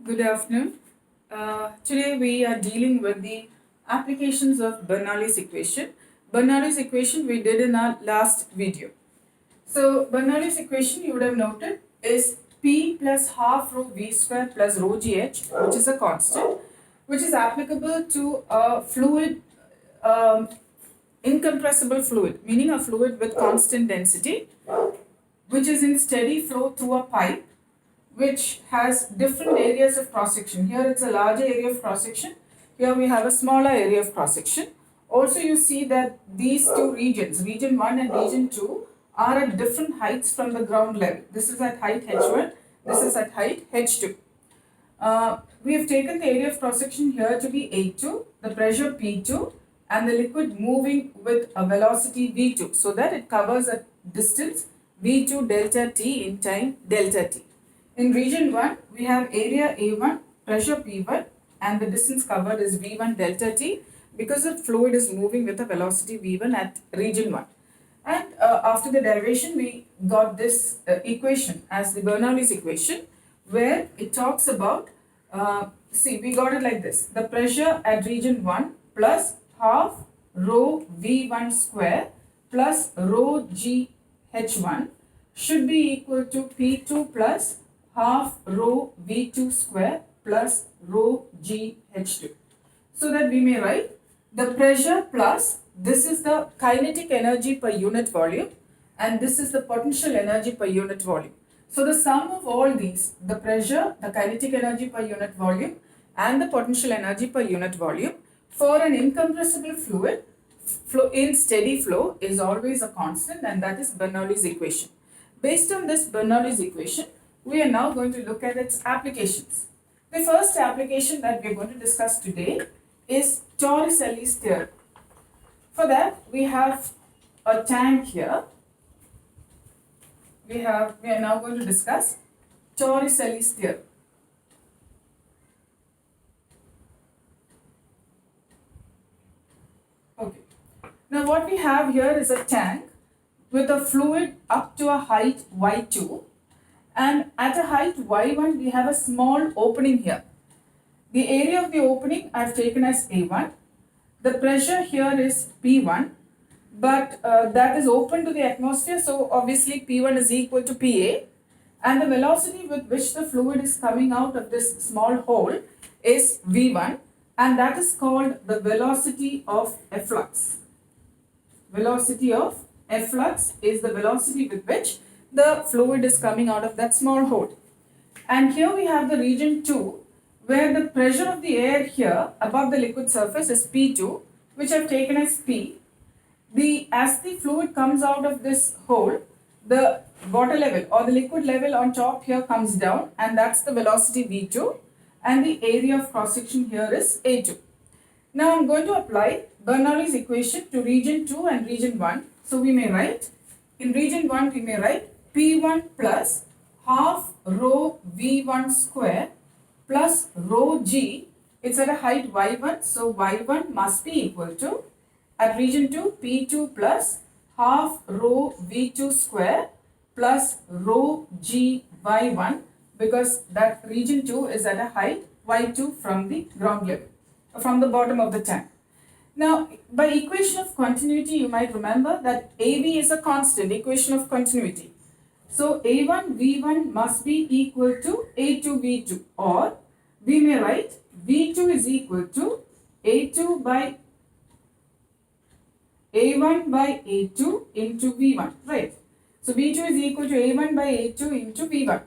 Good afternoon. Today we are dealing with the applications of Bernoulli's equation. Bernoulli's equation we did in our last video. So Bernoulli's equation you would have noted is P plus half rho V square plus rho GH, which is a constant, which is applicable to a fluid, incompressible fluid, meaning a fluid with constant density, which is in steady flow through a pipe which has different areas of cross section. Here it's a larger area of cross section. Here we have a smaller area of cross section. Also, you see that these two regions, region 1 and region 2, are at different heights from the ground level. This is at height h1, this is at height h2. We have taken the area of cross section here to be A2, the pressure P2, and the liquid moving with a velocity V2, so that it covers a distance V2 delta T in time delta T. In region 1, we have area A1, pressure P1, and the distance covered is V1 delta T because the fluid is moving with a velocity V1 at region 1. And after the derivation, we got this equation as the Bernoulli's equation, where it talks about, we got it like this. The pressure at region 1 plus half rho V1 square plus rho G H1 should be equal to P2 plus half rho V2 square plus rho G H2. So that we may write the pressure plus this is the kinetic energy per unit volume and this is the potential energy per unit volume. So the sum of all these, the pressure, the kinetic energy per unit volume and the potential energy per unit volume for an incompressible fluid in steady flow is always a constant, and that is Bernoulli's equation. Based on this Bernoulli's equation, we are now going to look at its applications. The first application that we are going to discuss today is Torricelli's theorem. For that, we have a tank here. We are now going to discuss Torricelli's theorem. Okay. Now what we have here is a tank with a fluid up to a height y2, and at a height y1 we have a small opening here. The area of the opening I have taken as A1. The pressure here is P1, but that is open to the atmosphere, so obviously P1 is equal to PA, and the velocity with which the fluid is coming out of this small hole is V1, and that is called the velocity of efflux. Velocity of efflux is the velocity with which the fluid is coming out of that small hole. And here we have the region 2, where the pressure of the air here above the liquid surface is P2, which I have taken as P. As the fluid comes out of this hole, the water level or the liquid level on top here comes down, and that's the velocity V2, and the area of cross section here is A2. Now I'm going to apply Bernoulli's equation to region 2 and region 1. So we may write, in region 1 we may write P1 plus half rho V1 square plus rho G. It's at a height y1, so y1 must be equal to, at region 2, P2 plus half rho V2 square plus rho G y1, because that region 2 is at a height y2 from the ground level, from the bottom of the tank. Now, by equation of continuity, you might remember that AB is a constant, equation of continuity. So, A1 V1 must be equal to A2 V2, or we may write V2 is equal to A2 by A1 by A2 into V1, right? So, V2 is equal to A1 by A2 into V1.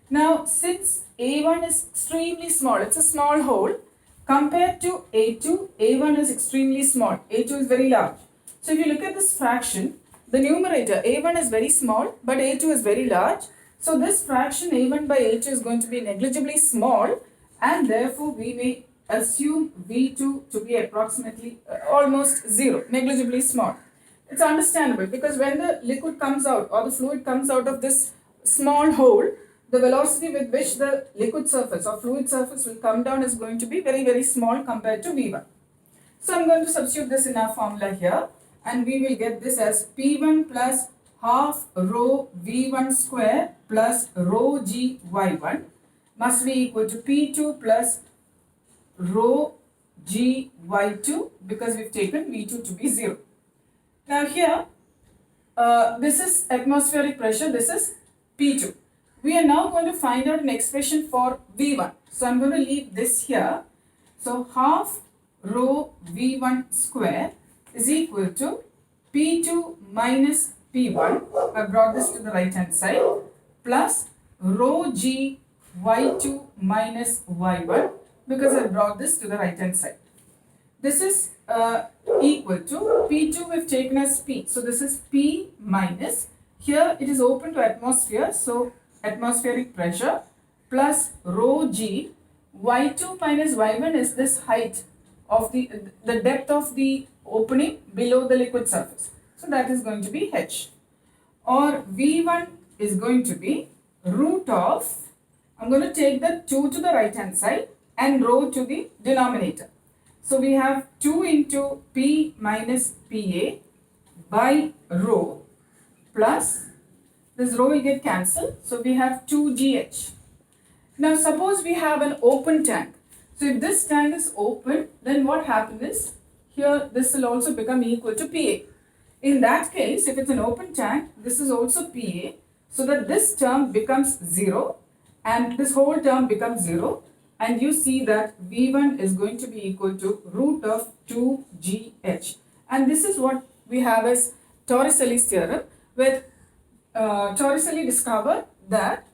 Now, since A1 is extremely small, it's a small hole, compared to A2, A1 is extremely small, A2 is very large. So if you look at this fraction, the numerator A1 is very small but A2 is very large. So this fraction A1 by A2 is going to be negligibly small, and therefore we may assume V2 to be approximately almost 0, negligibly small. It's understandable because when the liquid comes out or the fluid comes out of this small hole, the velocity with which the liquid surface or fluid surface will come down is going to be very, very small compared to V1. So I'm going to substitute this in our formula here, and we will get this as P1 plus half rho V1 square plus rho G Y1. must be equal to P2 plus rho g y2 because we've taken V2 to be 0. Now here, this is atmospheric pressure, this is P2. We are now going to find out an expression for V1. So I'm going to leave this here. So half rho V1 square is equal to P2 minus P1. I brought this to the right hand side plus rho g y2 minus y1 because I brought this to the right hand side. This is equal to P2 we've taken as P. So this is P minus, here it is open to atmosphere, so atmospheric pressure plus rho g, y2 minus y1 is this height of the depth of the opening below the liquid surface. So that is going to be h. Or V1 is going to be root of, I'm going to take the 2 to the right hand side and rho to the denominator. So we have 2 into P minus PA by rho plus, this rho will get cancelled. So we have 2GH. Now suppose we have an open tank. So if this tank is open, then what happens is, here this will also become equal to PA. In that case, if it's an open tank, this is also PA. So that this term becomes 0 and this whole term becomes 0. And you see that V1 is going to be equal to root of 2GH. And this is what we have as Torricelli's theorem, where Torricelli discovered that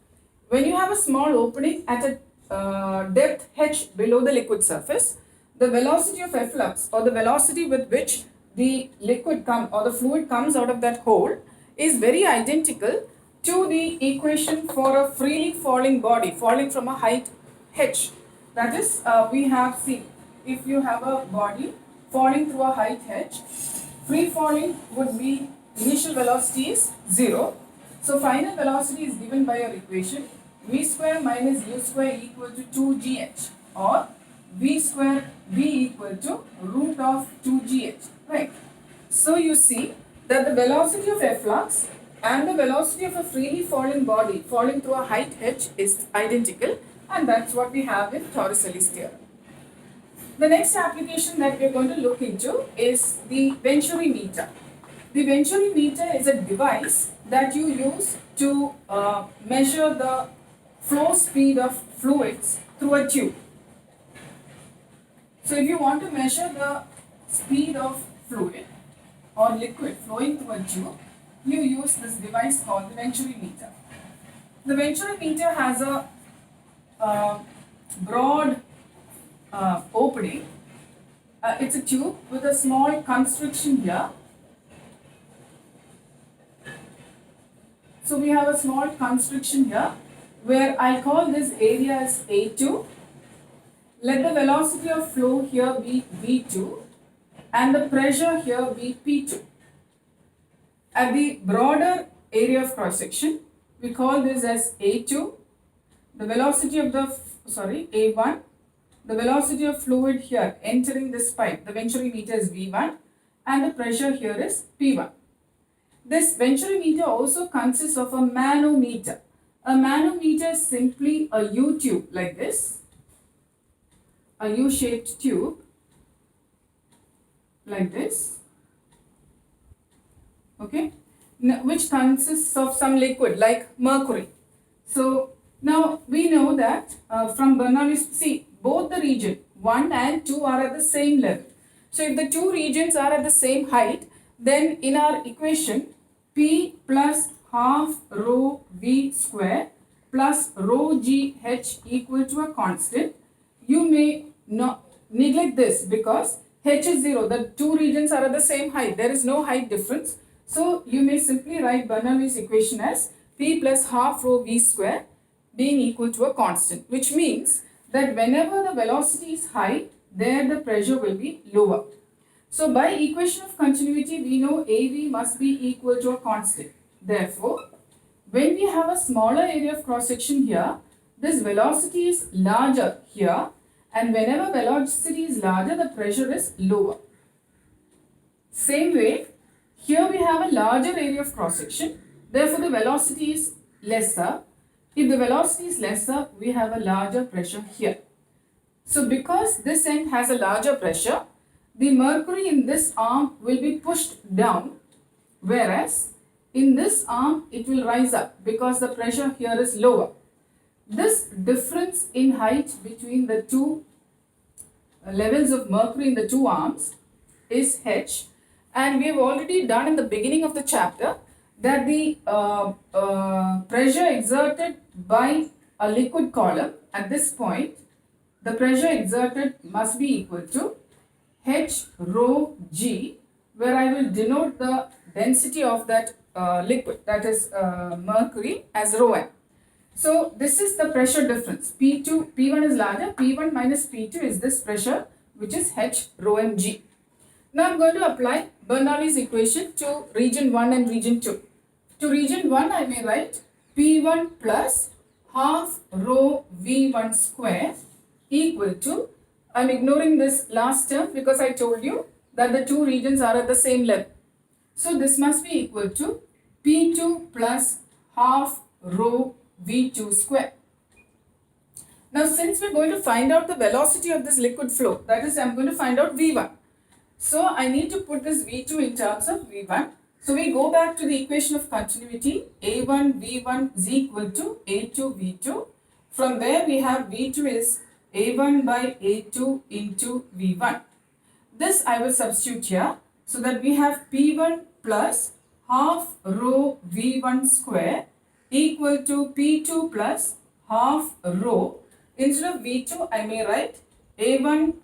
when you have a small opening at a depth h below the liquid surface, the velocity of efflux, or the velocity with which the liquid or the fluid comes out of that hole, is very identical to the equation for a freely falling body falling from a height h. That is, we have, see, if you have a body falling through a height h, free falling would be, initial velocity is 0. So final velocity is given by your equation v square minus u square equal to 2gh, or v square v equal to root of 2gh, right? So you see that the velocity of efflux and the velocity of a freely falling body falling through a height h is identical, and that's what we have in Torricelli's theorem. The next application that we are going to look into is the Venturi meter. The Venturi meter is a device that you use to measure the flow speed of fluids through a tube. So if you want to measure the speed of fluid or liquid flowing through a tube, you use this device called the Venturi meter. The Venturi meter has a broad opening. It's a tube with a small constriction here. So we have a small constriction here where I'll call this area as A2. Let the velocity of flow here be V2 and the pressure here be P2. At the broader area of cross section, we call this as A2. The velocity of the, A1, the velocity of fluid here entering this pipe, the Venturi meter is V1 and the pressure here is P1. This Venturi meter also consists of a manometer. A manometer is simply a U-tube like this, a U-shaped tube like this, okay, which consists of some liquid like mercury. So now we know that from Bernoulli, see, both the region 1 and 2 are at the same level. So if the two regions are at the same height, then in our equation P plus half rho V square plus rho G H equal to a constant. You may not neglect this because H is 0. The two regions are at the same height. There is no height difference. So you may simply write Bernoulli's equation as P plus half rho V square being equal to a constant, which means that whenever the velocity is high, there the pressure will be lower. So by equation of continuity, we know AV must be equal to a constant. Therefore, when we have a smaller area of cross section here, this velocity is larger here, and whenever velocity is larger, the pressure is lower. Same way, here we have a larger area of cross section, therefore the velocity is lesser. If the velocity is lesser, we have a larger pressure here. So because this end has a larger pressure, the mercury in this arm will be pushed down, whereas in this arm it will rise up because the pressure here is lower. This difference in height between the two levels of mercury in the two arms is H, and we have already done in the beginning of the chapter that the pressure exerted by a liquid column at this point, the pressure exerted must be equal to H rho G, where I will denote the density of that liquid, that is mercury, as rho m. So this is the pressure difference. P1 is larger, P1 minus P2 is this pressure, which is H rho mg. Now I'm going to apply Bernoulli's equation to region 1 and region 2. To region 1, I may write P1 plus half rho V1 square equal to, I'm ignoring this last term because I told you that the two regions are at the same level. So this must be equal to P2 plus half rho V2 square. Now since we're going to find out the velocity of this liquid flow, that is, I'm going to find out V1. So I need to put this V2 in terms of V1. So we go back to the equation of continuity. A1 V1 is equal to A2 V2. From there we have V2 is A1 by A2 into V1. This I will substitute here so that we have P1 plus half rho V1 square equal to P2 plus half rho. Instead of V2, I may write A1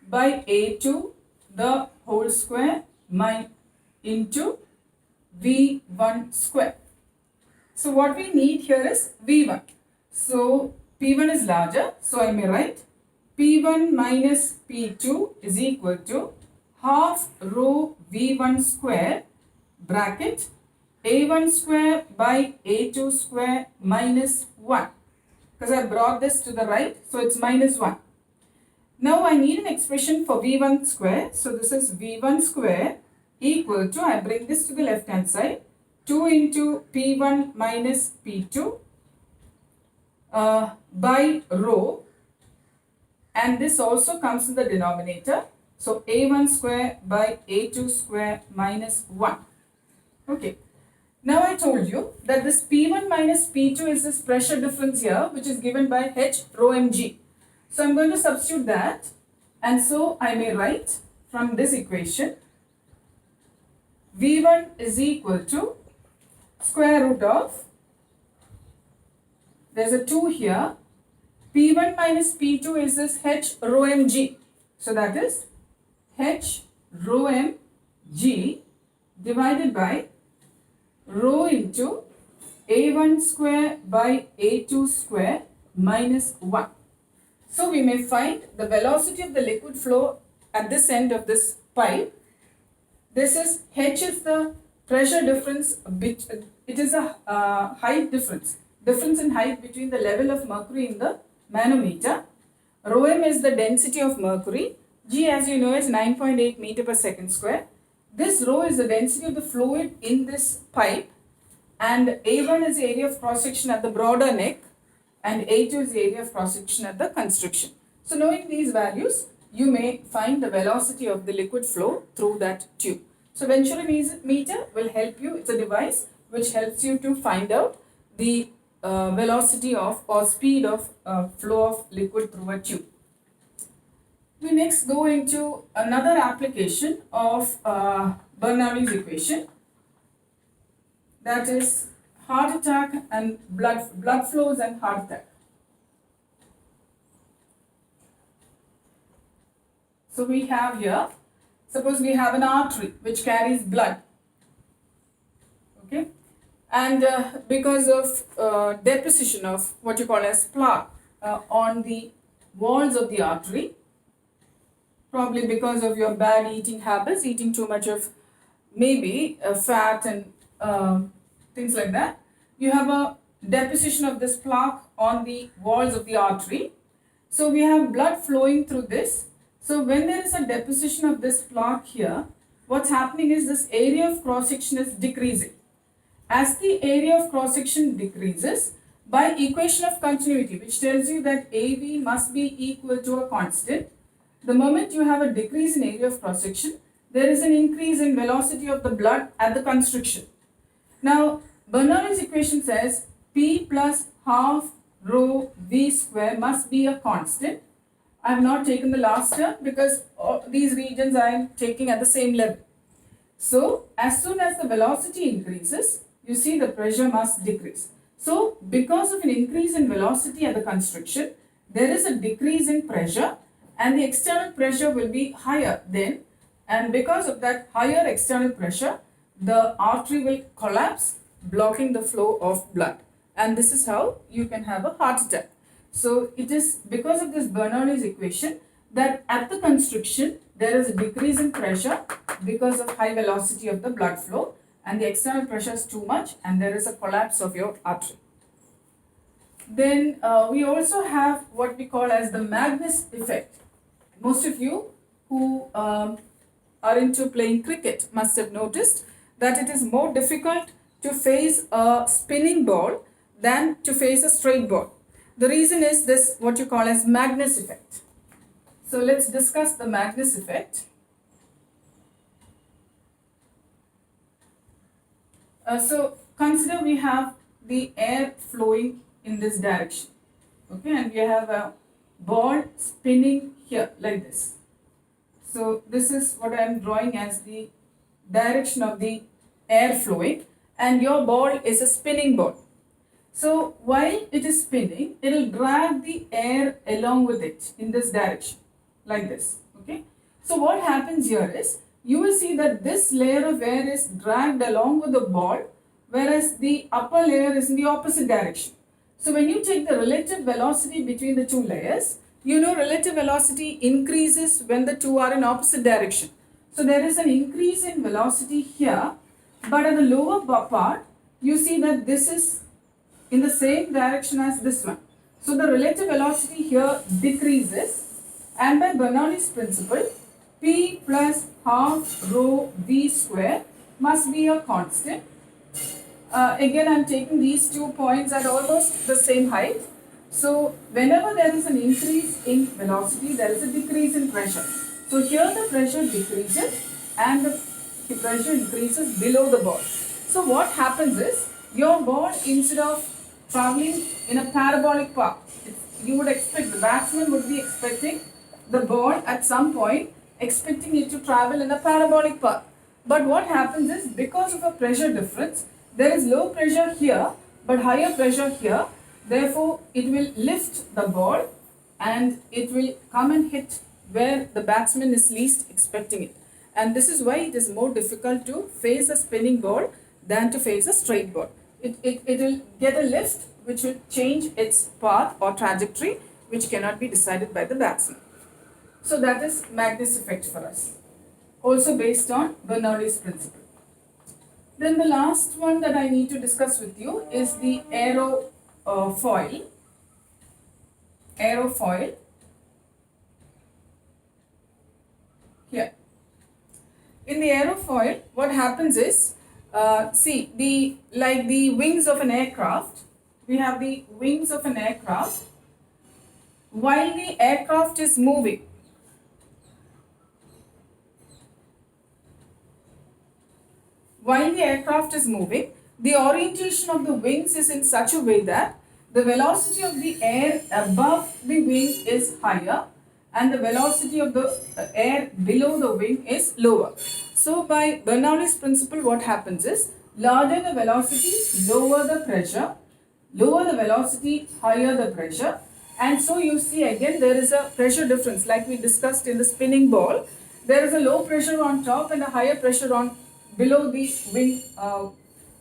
by A2 the whole square into V1 square. So what we need here is V1. So P1 is larger, so I may write P1 minus P2 is equal to half rho V1 square bracket A1 square by A2 square minus 1. Because I brought this to the right, so it's minus 1. Now I need an expression for V1 square. So this is V1 square equal to, I bring this to the left hand side, 2 into P1 minus P2 by rho, and this also comes in the denominator. So A1 square by A2 square minus 1. Okay. Now I told you that this P1 minus P2 is this pressure difference here, which is given by H rho mg. So I'm going to substitute that, and so I may write from this equation V1 is equal to square root of, there's a 2 here, P1 minus P2 is this H rho mg. So that is H rho mg divided by rho into A1 square by A2 square minus 1. So we may find the velocity of the liquid flow at this end of this pipe. This is H is the pressure difference, it is a height difference in height between the level of mercury in the manometer. Rho m is the density of mercury. G, as you know, is 9.8 meter per second square. This rho is the density of the fluid in this pipe, and A1 is the area of cross section at the broader neck, and A2 is the area of cross section at the constriction. So knowing these values, you may find the velocity of the liquid flow through that tube. So Venturi meter will help you. It's a device which helps you to find out the velocity of or speed of flow of liquid through a tube. We next go into another application of Bernoulli's equation, that is heart attack and blood flows and heart attack. So we have here, suppose we have an artery which carries blood, okay, and because of deposition of what you call as plaque on the walls of the artery, probably because of your bad eating habits, eating too much of maybe fat and things like that, you have a deposition of this plaque on the walls of the artery. So we have blood flowing through this. So when there is a deposition of this plaque here, what's happening is this area of cross section is decreasing. as the area of cross section decreases by equation of continuity, which tells you that AB must be equal to a constant, the moment you have a decrease in area of cross section, there is an increase in velocity of the blood at the constriction. Now, Bernoulli's equation says P plus half rho V square must be a constant. I have not taken the last term because these regions I am taking at the same level. So, as soon as the velocity increases, you see the pressure must decrease. So, because of an increase in velocity at the constriction, there is a decrease in pressure and the external pressure will be higher then, and because of that higher external pressure, the artery will collapse, blocking the flow of blood, and this is how you can have a heart attack. So it is because of this Bernoulli's equation that at the constriction there is a decrease in pressure because of high velocity of the blood flow, and the external pressure is too much and there is a collapse of your artery. Then we also have what we call as the Magnus effect. Most of you who are into playing cricket must have noticed that it is more difficult to face a spinning ball than to face a straight ball. The reason is this, what you call as Magnus effect. So let's discuss the Magnus effect. So consider we have the air flowing in this direction, okay, and we have a ball spinning here like this. So this is what I am drawing as the direction of the air flowing, and your ball is a spinning ball. So while it is spinning, it will drag the air along with it in this direction like this, okay. So what happens here is, you will see that this layer of air is dragged along with the ball, whereas the upper layer is in the opposite direction. So when you take the relative velocity between the two layers, you know relative velocity increases when the two are in opposite direction. So there is an increase in velocity here, but at the lower part, you see that this is in the same direction as this one. So the relative velocity here decreases, and by Bernoulli's principle, P plus half rho V square must be a constant. Again, I am taking these 2 points at almost the same height. So whenever there is an increase in velocity, there is a decrease in pressure. So here the pressure decreases and the pressure increases below the ball. So what happens is, your ball, instead of traveling in a parabolic path, you would expect, the batsman would be expecting the ball at some point, expecting it to travel in a parabolic path. But what happens is, because of a pressure difference, there is low pressure here but higher pressure here. Therefore, it will lift the ball and it will come and hit where the batsman is least expecting it. And this is why it is more difficult to face a spinning ball than to face a straight ball. It will get a lift which will change its path or trajectory, which cannot be decided by the batsman. So that is Magnus effect for us, also based on Bernoulli's principle. Then the last one that I need to discuss with you is the aerofoil. Aerofoil. Here. In the aerofoil, what happens is, see, like the wings of an aircraft, we have the wings of an aircraft. While the aircraft is moving, the orientation of the wings is in such a way that the velocity of the air above the wing is higher and the velocity of the air below the wing is lower. So by Bernoulli's principle, what happens is, larger the velocity, lower the pressure, lower the velocity, higher the pressure, and so you see again there is a pressure difference like we discussed in the spinning ball. There is a low pressure on top and a higher pressure on below the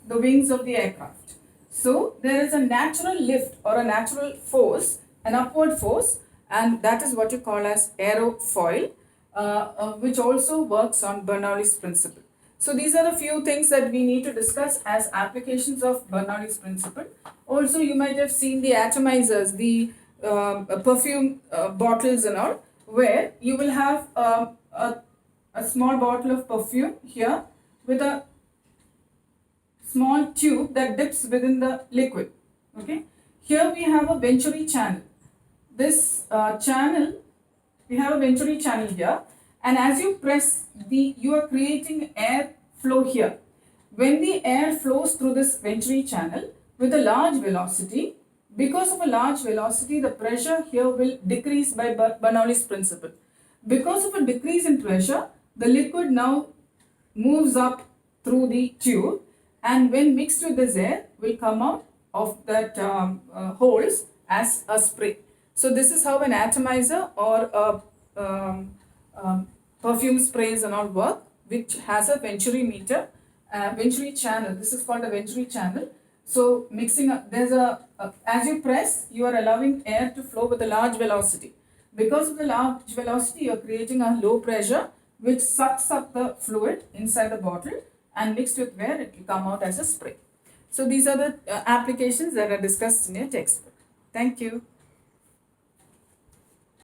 wings of the aircraft. So there is a natural lift or a natural force, an upward force, and that is what you call as aerofoil, which also works on Bernoulli's principle. So these are the few things that we need to discuss as applications of Bernoulli's principle. Also, you might have seen the atomizers, the perfume bottles and all, where you will have a small bottle of perfume here with a small tube that dips within the liquid. Okay. Here we have a Venturi channel. This channel, we have a Venturi channel here, and as you press you are creating air flow here. When the air flows through this Venturi channel with a large velocity, because of a large velocity, the pressure here will decrease by Bernoulli's principle. Because of a decrease in pressure, the liquid now moves up through the tube, and when mixed with this air will come out of that holes as a spray. So this is how an atomizer or perfume sprays and all work, which has a Venturi meter, Venturi channel. This is called a Venturi channel. So mixing up, there's as you press, you are allowing air to flow with a large velocity. Because of the large velocity, you are creating a low pressure which sucks up the fluid inside the bottle, and mixed with where it will come out as a spray. So these are the applications that are discussed in your textbook. Thank you.